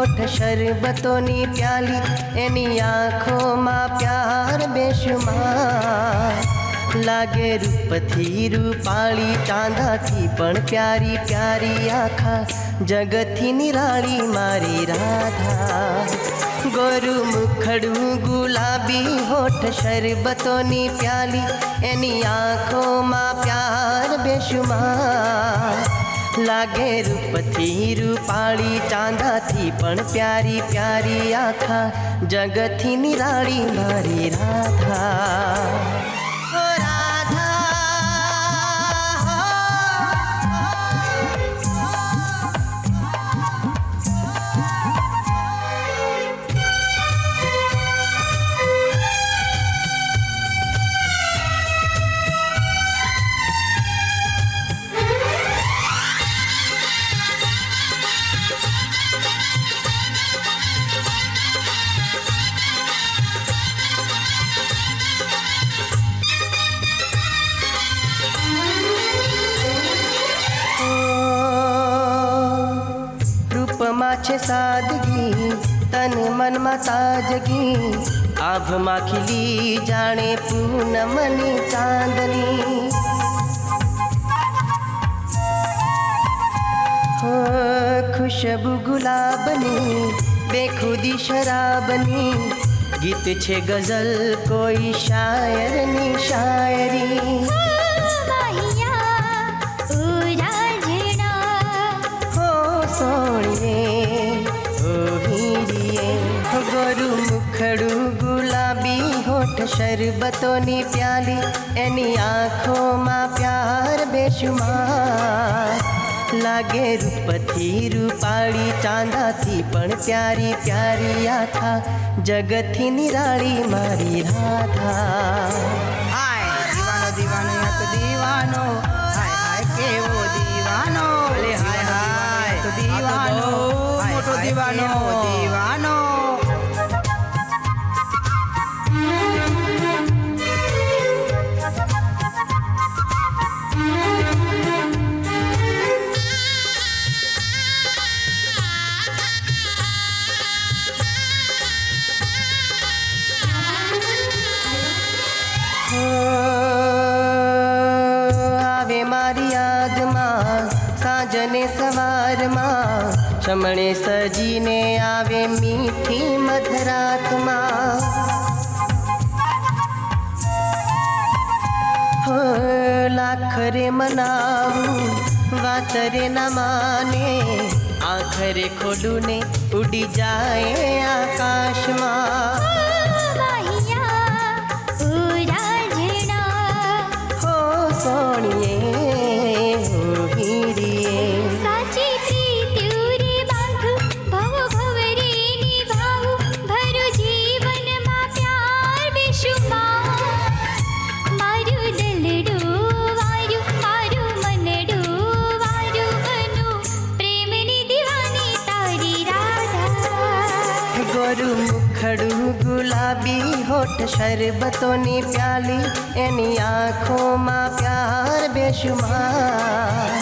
होठ शरबतोनी प्याली एनी आँखों में प्यार बेशुमार लागे रूपथी रूपाली चांदा थी पण प्यारी प्यारी आँखा जगथी निराली मारी राधा गोरु मुखड़ू गुलाबी होठ शरबतोनी प्याली एनी आँखों में प्यार बेशुमार लागे रूपथी रूपाली चांदा थी पण प्यारी प्यारी आँखा जगथी निराली मारी राधा ओ राधा माछे सादगी तन मन में ताजगी आभ मा खिली जाने पूनमनी चांदनी हो खुशबू गुलाबनी बेखुदी शराबनी गीत छे गजल कोई शायरनी शायरी गोरु मुखड़ू गुलाबी होठ शरबतोनी प्याली एनी आँखों में प्यार बेशुमार लागे रूपथी रूपाली चांदा थी पण प्यारी प्यारी आँखा जगथी निराली मारी राधा हाय दीवानो दीवानो या तो दीवानो हाय हाय केवो दीवानो अरे हाय हाय तो दीवानो मोटो दीवानो दीवानो आवे मारी याद मां साजने सवार मां शमणे सजीने आवे मीठी मधरात मां हो लाखरे मनावू वातरे न माने आखरे खोलू ने उड़ी जाए आकाश मां सोनिए हो हीरिए साची प्रीति रे बांध भव भवरे निभाव भरु जीवन मा प्यार बेशुमार मारू दिलडू वारू मारू मनडू वारू मनु प्रेमनी दीवानी तारी राधा गोरु मुखड़ू गुलाबी होठ शरबतोनी प्याली एनी आँखों में प्यार बेशुमार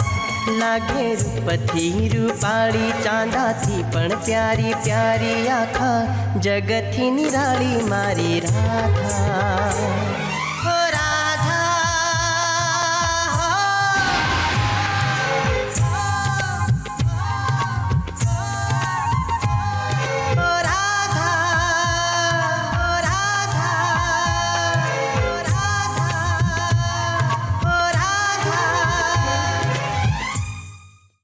लागे रूपथी रूपाली चांदा थी पण प्यारी प्यारी आँखा जगथी निराली मारी राधा।